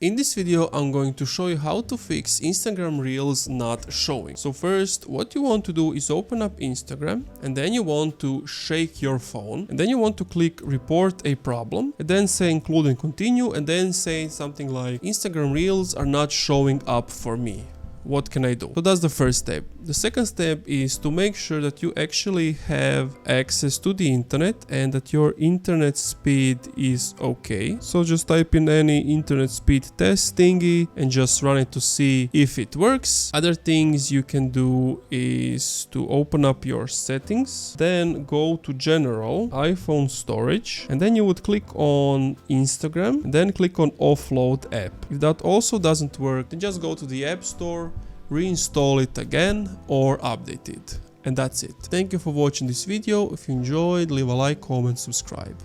In this video, I'm going to show you how to fix Instagram Reels not showing. So first, what you want to do is open up Instagram, and then you want to shake your phone, and then you want to click report a problem, and then say include and continue, and then say something like Instagram Reels are not showing up for me. What can I do? So that's the first step. The second step is to make sure that you actually have access to the internet and that your internet speed is okay. So just type in any internet speed test thingy and just run it to see if it works. Other things you can do is to open up your settings, then go to general, iPhone storage, and then you would click on Instagram and then click on offload app. If that also doesn't work, then just go to the App Store, reinstall it again or update it. And that's it. Thank you for watching this video. If you enjoyed, leave a like, comment, subscribe.